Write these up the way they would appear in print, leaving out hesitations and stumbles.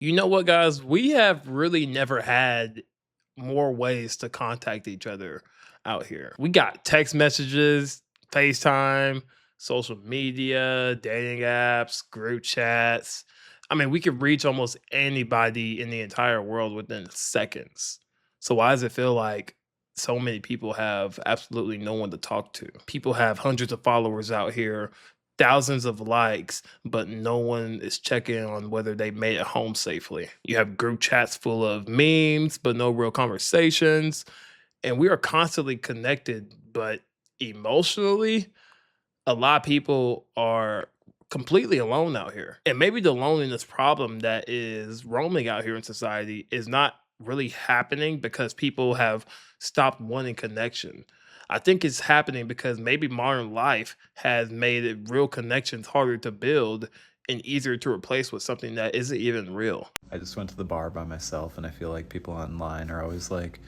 You know what, guys? We have really never had more ways to contact each other out here. We got text messages, FaceTime, social media, dating apps, group chats. I mean, we could reach almost anybody in the entire world within seconds. So, why does it feel like so many people have absolutely no one to talk to? People have hundreds of followers out here, thousands of likes, but no one is checking on whether they made it home safely. You have group chats full of memes, but no real conversations. And we are constantly connected, but emotionally, a lot of people are completely alone out here. And maybe the loneliness problem that is roaming out here in society is not really happening because people have stopped wanting connection. I think it's happening because maybe modern life has made it real connections harder to build and easier to replace with something that isn't even real. I just went to the bar by myself, and I feel like people online are always like,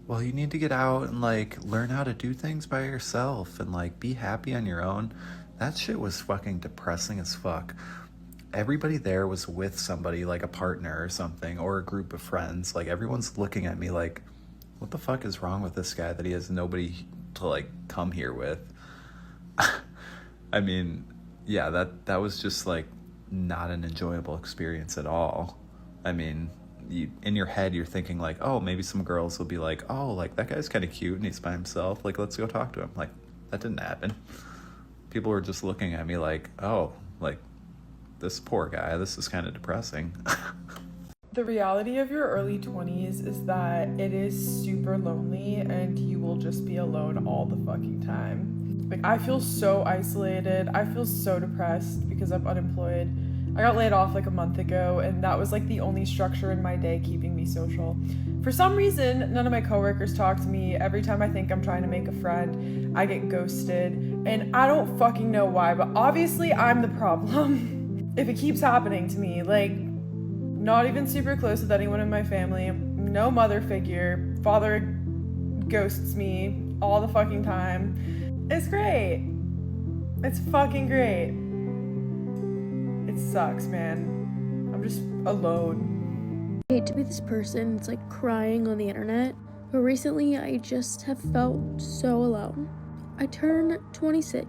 well, you need to get out and like learn how to do things by yourself and like be happy on your own. That shit was fucking depressing as fuck. Everybody there was with somebody, like a partner or something, or a group of friends. Like everyone's looking at me like, what the fuck is wrong with this guy that he has nobody to like come here with? I mean, yeah, that was just like not an enjoyable experience at all. I mean, in your head you're thinking like, oh, maybe some girls will be like, oh, like that guy's kind of cute and he's by himself, like let's go talk to him. Like that didn't happen. People were just looking at me like, oh, like this poor guy, this is kind of depressing. The reality of your early 20s is that it is super lonely and you will just be alone all the fucking time. Like, I feel so isolated. I feel so depressed because I'm unemployed. I got laid off like a month ago, and that was like the only structure in my day keeping me social. For some reason, none of my coworkers talk to me. Every time I think I'm trying to make a friend, I get ghosted. And I don't fucking know why, but obviously I'm the problem. If it keeps happening to me, like, not even super close with anyone in my family, no mother figure, father ghosts me all the fucking time. It's great. It's fucking great. It sucks, man. I'm just alone. I hate to be this person that's like crying on the internet, but recently I just have felt so alone. I turn 26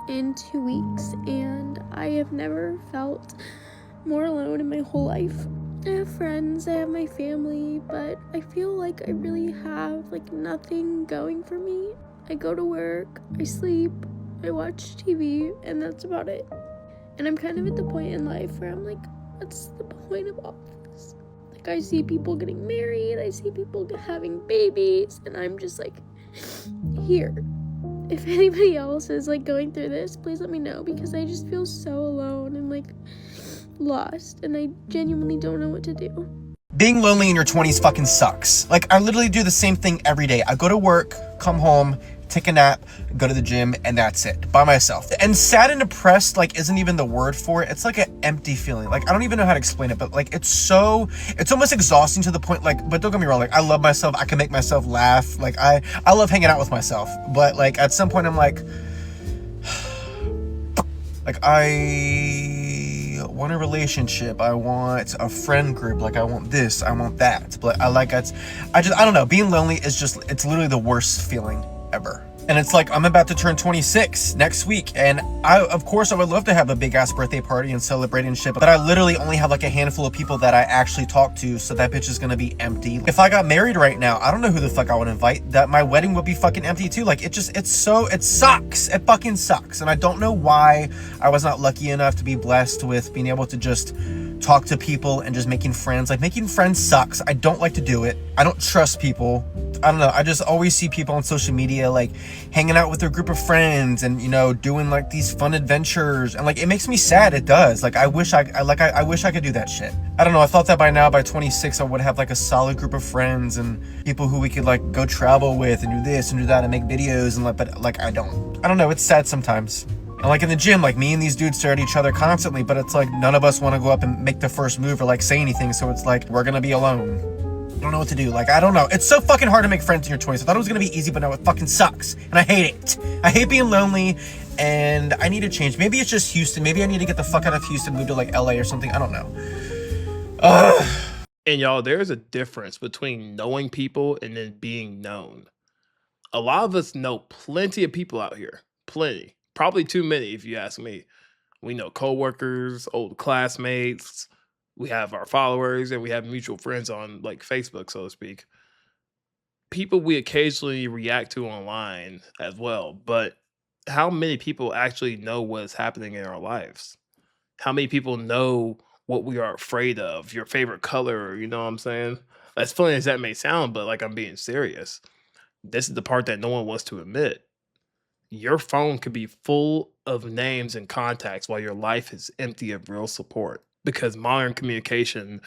in 2 weeks, and I have never felt more alone in my whole life. I have friends, I have my family, but I feel like I really have like nothing going for me. I go to work, I sleep, I watch TV, and that's about it. And I'm kind of at the point in life where I'm like, what's the point of all this? Like, I see people getting married, I see people having babies, and I'm just like, here. If anybody else is like going through this, please let me know, because I just feel so alone and like lost, and I genuinely don't know what to do. Being lonely in your 20s fucking sucks. Like, I literally do the same thing every day. I go to work, come home, take a nap, go to the gym, and that's it, by myself. And sad and depressed, like, isn't even the word for it. It's like an empty feeling. Like, I don't even know how to explain it, but like, it's almost exhausting to the point, like, but don't get me wrong, like, I love myself, I can make myself laugh, like, I love hanging out with myself, but like, at some point I'm like, I want a relationship, I want a friend group, like I want this, I want that, but I don't know, being lonely is just, it's literally the worst feeling ever. And it's like, I'm about to turn 26 next week, and of course I would love to have a big ass birthday party and celebrate and shit, but I literally only have like a handful of people that I actually talk to, so that bitch is gonna be empty. If I got married right now, I don't know who the fuck I would invite. That my wedding would be fucking empty too. Like, it sucks. It fucking sucks. And I don't know why I was not lucky enough to be blessed with being able to just talk to people and just making friends. Like, making friends sucks. I don't like to do it. I don't trust people. I don't know. I just always see people on social media like hanging out with their group of friends and, you know, doing like these fun adventures, and like, it makes me sad. It does. Like, I wish I could do that shit. I don't know. I thought that by now, by 26, I would have like a solid group of friends and people who we could like go travel with and do this and do that and make videos and like, but like, I don't know. It's sad sometimes. And like in the gym, like me and these dudes stare at each other constantly, but it's like none of us want to go up and make the first move or like say anything. So it's like, we're gonna be alone. I don't know what to do. Like, I don't know. It's so fucking hard to make friends in your 20s. I thought it was gonna be easy, but no, it fucking sucks. And I hate it. I hate being lonely, and I need to change. Maybe it's just Houston. Maybe I need to get the fuck out of Houston, move to like LA or something. I don't know. And y'all, there's a difference between knowing people and then being known. A lot of us know plenty of people out here. Plenty. Probably too many if you ask me. We know coworkers, old classmates, we have our followers, and we have mutual friends on like Facebook, so to speak. People we occasionally react to online as well, but how many people actually know what's happening in our lives? How many people know what we are afraid of? Your favorite color, you know what I'm saying? As funny as that may sound, but like I'm being serious. This is the part that no one wants to admit. Your phone could be full of names and contacts while your life is empty of real support because modern communication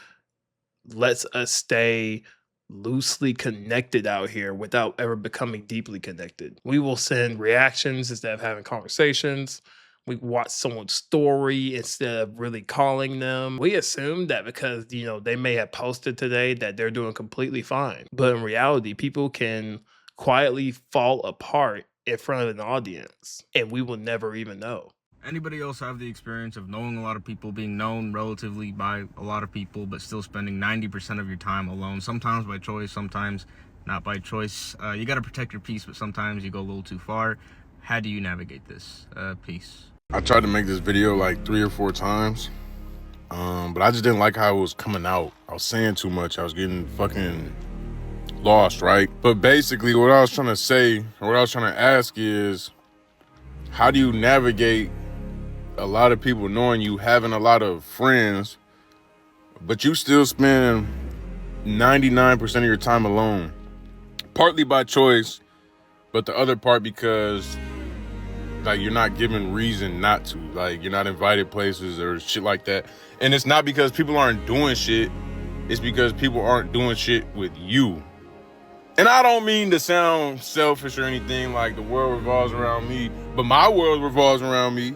lets us stay loosely connected out here without ever becoming deeply connected. We will send reactions instead of having conversations. We watch someone's story instead of really calling them. We assume that because, they may have posted today that they're doing completely fine. But in reality, people can quietly fall apart in front of an audience and we will never even know. Anybody else have the experience of knowing a lot of people, being known relatively by a lot of people, but still spending 90% of your time alone, sometimes by choice, sometimes not by choice? You got to protect your peace, but sometimes you go a little too far. How do you navigate this? Peace. I tried to make this video like 3 or 4 times, but I just didn't like how it was coming out. I was saying too much. I was getting fucking lost, right? But basically what I was trying to say, or what I was trying to ask is, how do you navigate a lot of people knowing you, having a lot of friends, but you still spend 99% of your time alone? Partly by choice, but the other part because like you're not given reason not to. Like you're not invited places or shit like that. And it's not because people aren't doing shit. It's because people aren't doing shit with you. And I don't mean to sound selfish or anything, like the world revolves around me, but my world revolves around me.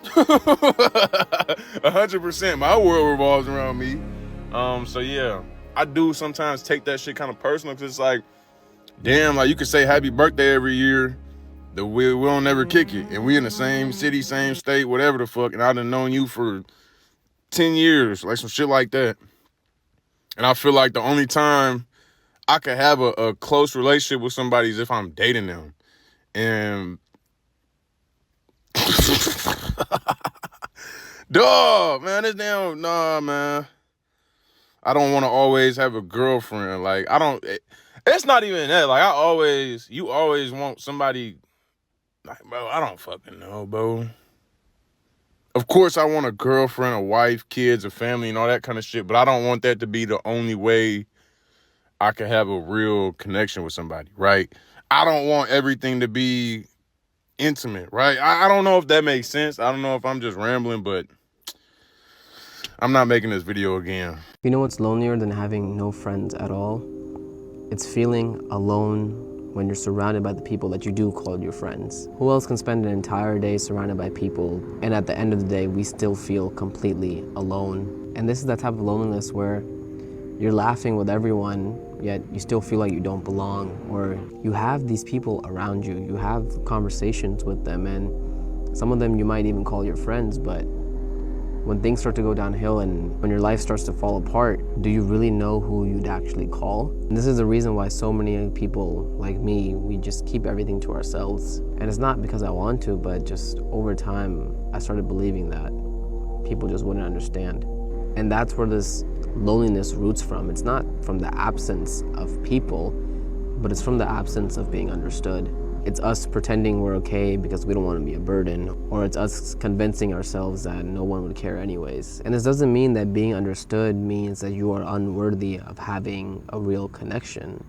100%, my world revolves around me. So yeah, I do sometimes take that shit kind of personal, because it's like, damn, like you could say happy birthday every year, we don't never kick it, and we in the same city, same state, whatever the fuck, and I done known you for 10 years, like some shit like that. And I feel like the only time I could have a close relationship with somebody is if I'm dating them. And dog, man, nah, man. I don't want to always have a girlfriend. Like, it's not even that. Like, you always want somebody, like, bro, I don't fucking know, bro. Of course, I want a girlfriend, a wife, kids, a family, and all that kind of shit, but I don't want that to be the only way I can have a real connection with somebody, right? I don't want everything to be intimate, right? I don't know if that makes sense. I don't know if I'm just rambling, but I'm not making this video again. You know what's lonelier than having no friends at all? It's feeling alone when you're surrounded by the people that you do call your friends. Who else can spend an entire day surrounded by people, and at the end of the day, we still feel completely alone? And this is that type of loneliness where you're laughing with everyone, yet you still feel like you don't belong, or you have these people around you, you have conversations with them, and some of them you might even call your friends, but when things start to go downhill and when your life starts to fall apart, do you really know who you'd actually call? And this is the reason why so many people like me, we just keep everything to ourselves. And it's not because I want to, but just over time, I started believing that people just wouldn't understand. And that's where this loneliness roots from. It's not from the absence of people, but it's from the absence of being understood. It's us pretending we're okay because we don't want to be a burden, or it's us convincing ourselves that no one would care anyways. And this doesn't mean that being understood means that you are unworthy of having a real connection,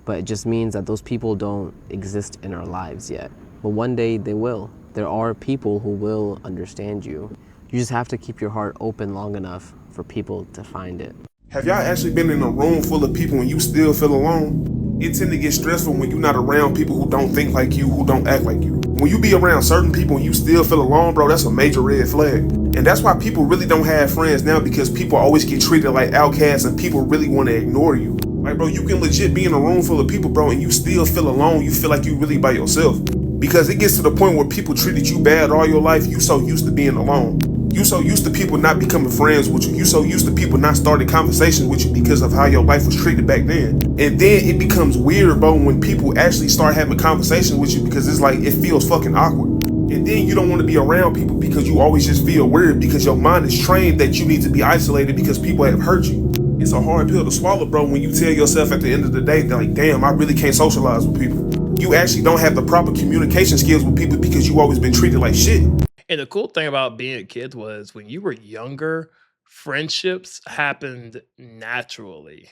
but it just means that those people don't exist in our lives yet. But one day they will. There are people who will understand you. You just have to keep your heart open long enough for people to find it. Have y'all actually been in a room full of people and you still feel alone? It tend to get stressful when you're not around people who don't think like you, who don't act like you. When you be around certain people and you still feel alone, bro, that's a major red flag. And that's why people really don't have friends now, because people always get treated like outcasts and people really want to ignore you. Like, bro, you can legit be in a room full of people, bro, and you still feel alone. You feel like you really by yourself. Because it gets to the point where people treated you bad all your life, you so used to being alone. You so used to people not becoming friends with you. You so used to people not starting conversations with you because of how your life was treated back then. And then it becomes weird, bro, when people actually start having conversations with you because it's like, it feels fucking awkward. And then you don't want to be around people because you always just feel weird because your mind is trained that you need to be isolated because people have hurt you. It's a hard pill to swallow, bro, when you tell yourself at the end of the day that, like, damn, I really can't socialize with people. You actually don't have the proper communication skills with people because you always been treated like shit. And the cool thing about being a kid was when you were younger, friendships happened naturally.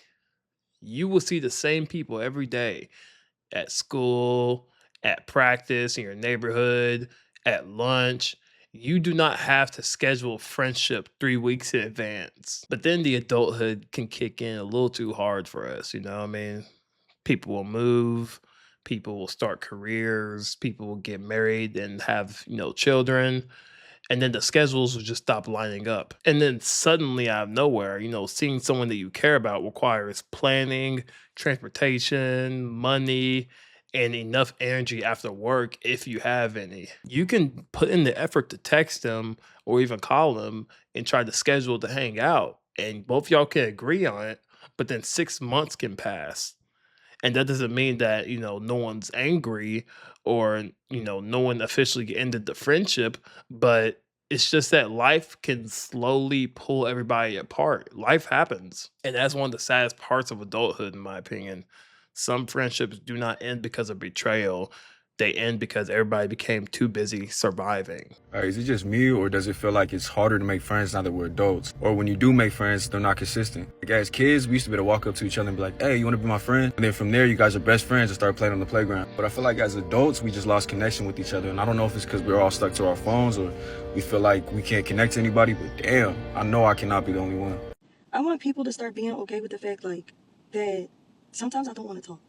You will see the same people every day at school, at practice, in your neighborhood, at lunch. You do not have to schedule friendship 3 weeks in advance. But then the adulthood can kick in a little too hard for us, you know what I mean? People will move, people will start careers, people will get married and have, children. And then the schedules will just stop lining up. And then suddenly out of nowhere, seeing someone that you care about requires planning, transportation, money, and enough energy after work if you have any. You can put in the effort to text them or even call them and try to schedule to hang out. And both y'all can agree on it, but then 6 months can pass. And that doesn't mean that, no one's angry or, no one officially ended the friendship, but it's just that life can slowly pull everybody apart. Life happens. And that's one of the saddest parts of adulthood, in my opinion. Some friendships do not end because of betrayal. They end because everybody became too busy surviving. Is it just me, or does it feel like it's harder to make friends now that we're adults? Or when you do make friends, they're not consistent? Like as kids, we used to be able to walk up to each other and be like, hey, you want to be my friend? And then from there, you guys are best friends and start playing on the playground. But I feel like as adults, we just lost connection with each other. And I don't know if it's because we're all stuck to our phones or we feel like we can't connect to anybody, but damn, I know I cannot be the only one. I want people to start being okay with the fact, like, that sometimes I don't want to talk.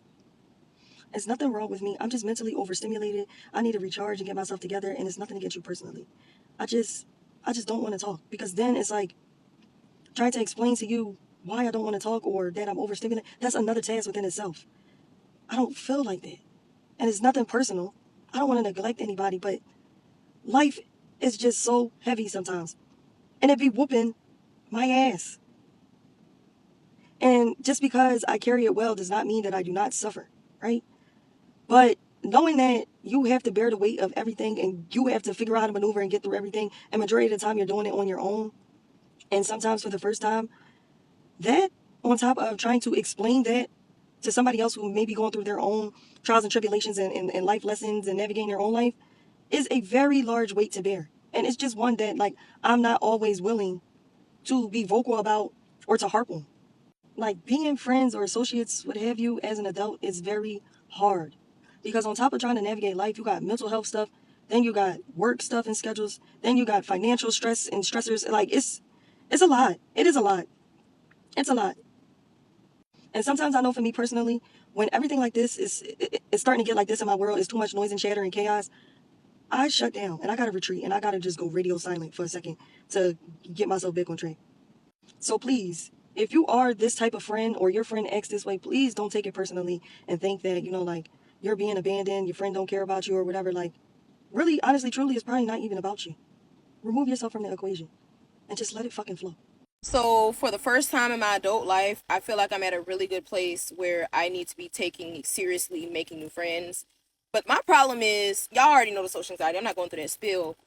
It's nothing wrong with me. I'm just mentally overstimulated. I need to recharge and get myself together, and it's nothing against you personally. I just don't want to talk, because then it's like trying to explain to you why I don't want to talk or that I'm overstimulated. That's another task within itself. I don't feel like that. And it's nothing personal. I don't want to neglect anybody, but life is just so heavy sometimes. And it be whooping my ass. And just because I carry it well does not mean that I do not suffer, right? But knowing that you have to bear the weight of everything and you have to figure out how to maneuver and get through everything, and majority of the time you're doing it on your own, and sometimes for the first time, that on top of trying to explain that to somebody else who may be going through their own trials and tribulations and life lessons and navigating their own life is a very large weight to bear. And it's just one that, like, I'm not always willing to be vocal about or to harp on. Like, being friends or associates, what have you, as an adult is very hard. Because on top of trying to navigate life, you got mental health stuff, then you got work stuff and schedules, then you got financial stress and stressors. Like, it's a lot. It is a lot. It's a lot. And sometimes I know for me personally, when everything like this is starting to get like this in my world, it's too much noise and chatter and chaos, I shut down and I gotta retreat and I gotta just go radio silent for a second to get myself back on track. So please, if you are this type of friend or your friend acts this way, please don't take it personally and think that, like, you're being abandoned, your friend don't care about you or whatever. Like, really, honestly, truly, it's probably not even about you. Remove yourself from the equation and just let it fucking flow. So for the first time in my adult life, I feel like I'm at a really good place where I need to be taking seriously making new friends. But my problem is, y'all already know the social anxiety. I'm not going through that spill.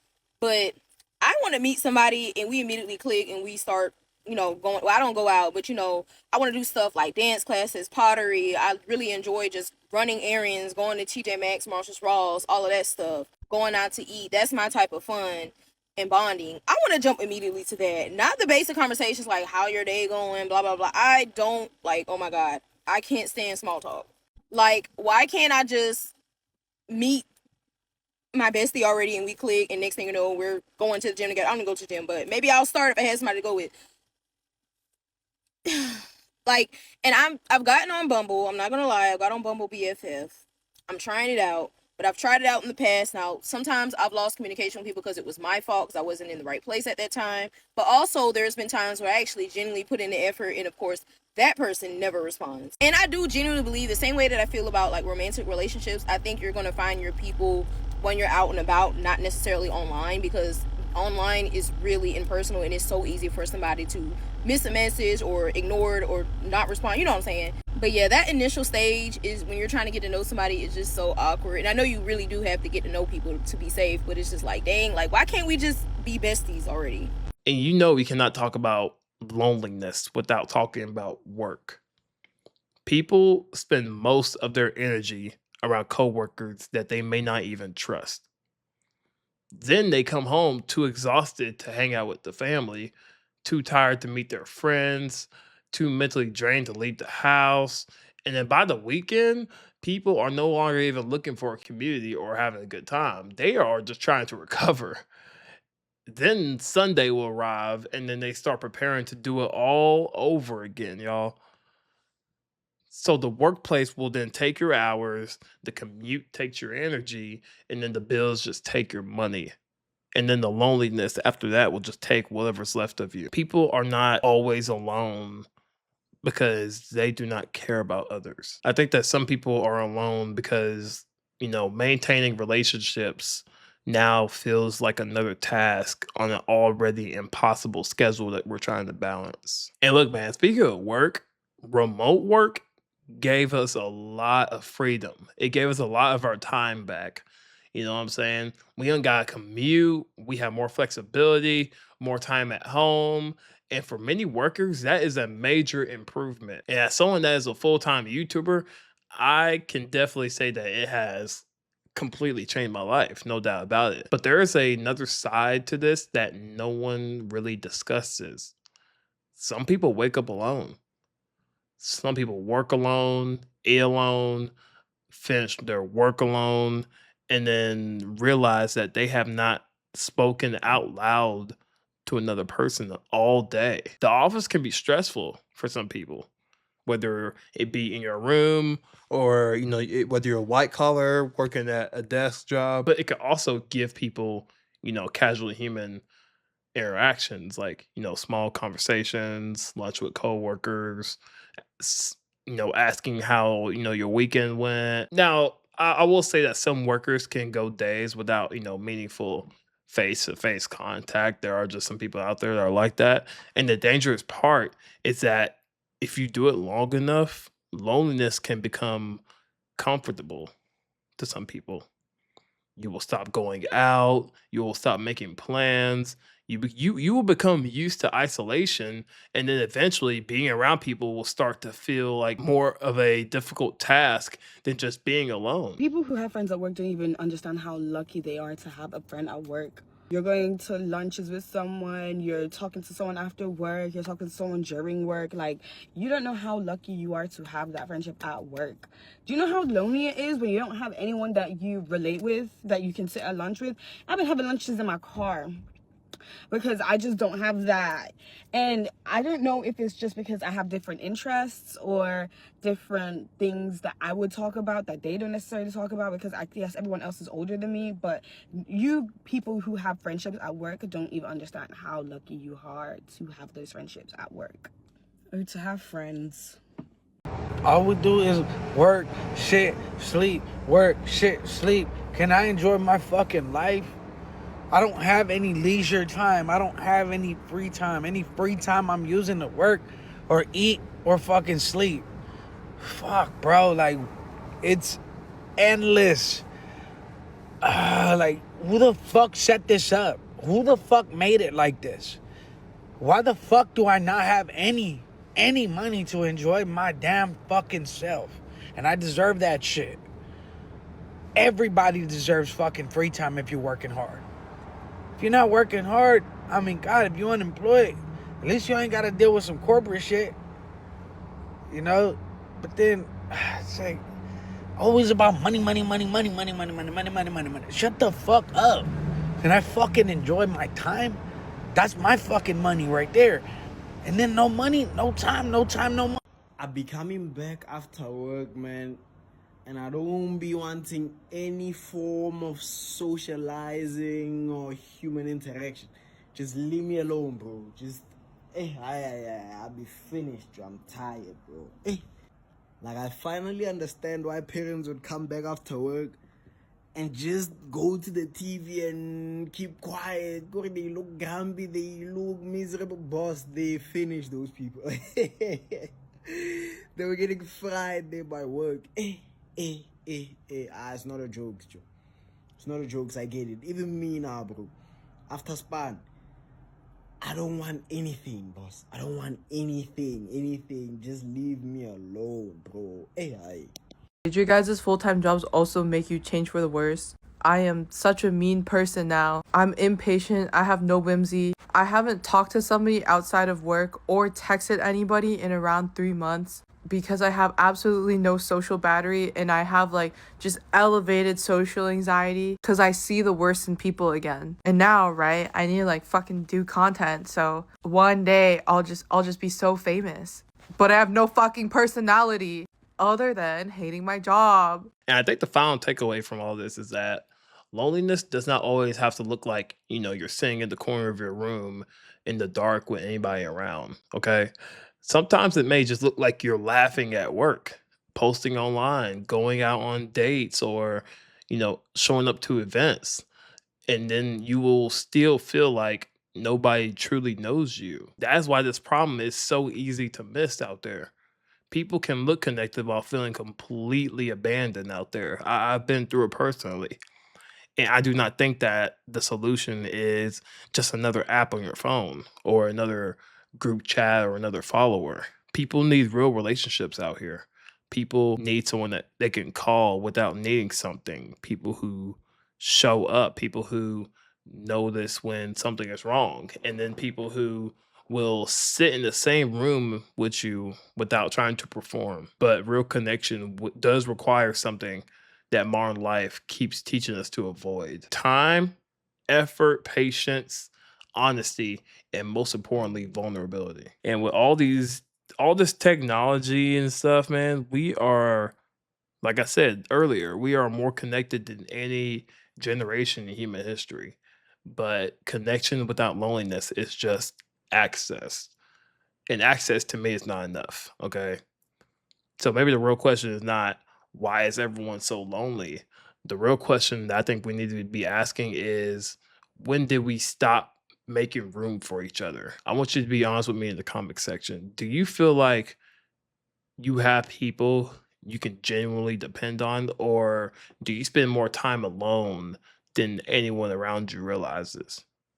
But I want to meet somebody and we immediately click and we start, going. Well, I don't go out, but, I want to do stuff like dance classes, pottery. I really enjoy just running errands, going to TJ Maxx, Marshalls, Ross, all of that stuff. Going out to eat. That's my type of fun and bonding. I want to jump immediately to that. Not the basic conversations like how your day going, blah, blah, blah. I don't oh my God, I can't stand small talk. Like, why can't I just meet my bestie already and we click and next thing you know, we're going to the gym together. I don't go to the gym, but maybe I'll start if I have somebody to go with. And I've gotten on Bumble. I'm not gonna lie, I've got on Bumble BFF. I'm trying it out, but I've tried it out in the past. Now, sometimes I've lost communication with people because it was my fault because I wasn't in the right place at that time. But also, there's been times where I actually genuinely put in the effort, and of course, that person never responds. And I do genuinely believe the same way that I feel about like romantic relationships. I think you're gonna find your people when you're out and about, not necessarily online, because online is really impersonal, and it's so easy for somebody to miss a message or ignore it or not respond, you know what I'm saying? But yeah, that initial stage is when you're trying to get to know somebody, is just so awkward. And I know you really do have to get to know people to be safe, but it's just like, dang, like, why can't we just be besties already? And you know we cannot talk about loneliness without talking about work. People spend most of their energy around coworkers that they may not even trust. Then they come home too exhausted to hang out with the family, too tired to meet their friends, too mentally drained to leave the house. And then by the weekend, people are no longer even looking for a community or having a good time. They are just trying to recover. Then Sunday will arrive and then they start preparing to do it all over again, y'all. So the workplace will then take your hours, the commute takes your energy, and then the bills just take your money. And then the loneliness after that will just take whatever's left of you. People are not always alone because they do not care about others. I think that some people are alone because, maintaining relationships now feels like another task on an already impossible schedule that we're trying to balance. And look, man, speaking of work, remote work gave us a lot of freedom. It gave us a lot of our time back. You know what I'm saying? We don't got to commute. We have more flexibility, more time at home. And for many workers, that is a major improvement. And as someone that is a full time YouTuber, I can definitely say that it has completely changed my life, no doubt about it. But there is another side to this that no one really discusses. Some people wake up alone. Some people work alone, eat alone, finish their work alone, and then realize that they have not spoken out loud to another person all day. The office can be stressful for some people, whether it be in your room or whether you're a white collar working at a desk job. But it can also give people casual human interactions, like small conversations, lunch with coworkers, asking how your weekend went. Now, I will say that some workers can go days without meaningful face to face contact. There are just some people out there that are like that, and the dangerous part is that if you do it long enough, loneliness can become comfortable to some people. You will stop going out. You will stop making plans. You will become used to isolation, and then eventually being around people will start to feel like more of a difficult task than just being alone. People who have friends at work don't even understand how lucky they are to have a friend at work. You're going to lunches with someone, you're talking to someone after work, you're talking to someone during work. Like, you don't know how lucky you are to have that friendship at work. Do you know how lonely it is when you don't have anyone that you relate with, that you can sit at lunch with? I've been having lunches in my car because I just don't have that. And I don't know if it's just because I have different interests or different things that I would talk about that they don't necessarily talk about, because I guess everyone else is older than me. But you people who have friendships at work don't even understand how lucky you are to have those friendships at work or to have friends. All we do is work, shit, sleep, work, shit, sleep. Can I enjoy my fucking life? I don't have any leisure time. I don't have any free time. Any free time I'm using to work or eat or fucking sleep. Fuck, bro. Like, it's endless. Like, who the fuck set this up? Who the fuck made it like this? Why the fuck do I not have any money to enjoy my damn fucking self? And I deserve that shit. Everybody deserves fucking free time if you're working hard. If you're not working hard, I mean, God, if you're unemployed, at least you ain't got to deal with some corporate shit, But then, it's like, always about money. Shut the fuck up. Can I fucking enjoy my time? That's my fucking money right there. And then no money, no time, no money. I be coming back after work, man. And I don't be wanting any form of socializing or human interaction. Just leave me alone, bro. Just, I'll be finished. I'm tired, bro. Like, I finally understand why parents would come back after work and just go to the TV and keep quiet. Go, they look grumpy, they look miserable. Boss, they finished those people. They were getting fried there by work. It's not a joke, Joe. It's not a joke, I get it. Even me now, bro. After span, I don't want anything, boss. I don't want anything. Just leave me alone, bro. Did your guys' full-time jobs also make you change for the worse? I am such a mean person now. I'm impatient. I have no whimsy. I haven't talked to somebody outside of work or texted anybody in around 3 months because I have absolutely no social battery, and I have like just elevated social anxiety because I see the worst in people again. And now, right, I need to like fucking do content, so one day I'll just be so famous. But I have no fucking personality other than hating my job. And I think the final takeaway from all this is that loneliness does not always have to look like, you're sitting in the corner of your room in the dark with anybody around. Okay. Sometimes it may just look like you're laughing at work, posting online, going out on dates, or, showing up to events. And then you will still feel like nobody truly knows you. That's why this problem is so easy to miss out there. People can look connected while feeling completely abandoned out there. I've been through it personally. And I do not think that the solution is just another app on your phone or another group chat or another follower. People need real relationships out here. People need someone that they can call without needing something. People who show up, people who notice when something is wrong, and then people who will sit in the same room with you without trying to perform. But real connection does require something that modern life keeps teaching us to avoid: time, effort, patience, honesty, and most importantly, vulnerability. And with all this technology and stuff, man, we are, like I said earlier, we are more connected than any generation in human history. But connection without loneliness is just access. And access to me is not enough. Okay. So maybe the real question is not why is everyone so lonely? The real question that I think we need to be asking is, when did we stop making room for each other? I want you to be honest with me in the comment section. Do you feel like you have people you can genuinely depend on, or do you spend more time alone than anyone around you realizes?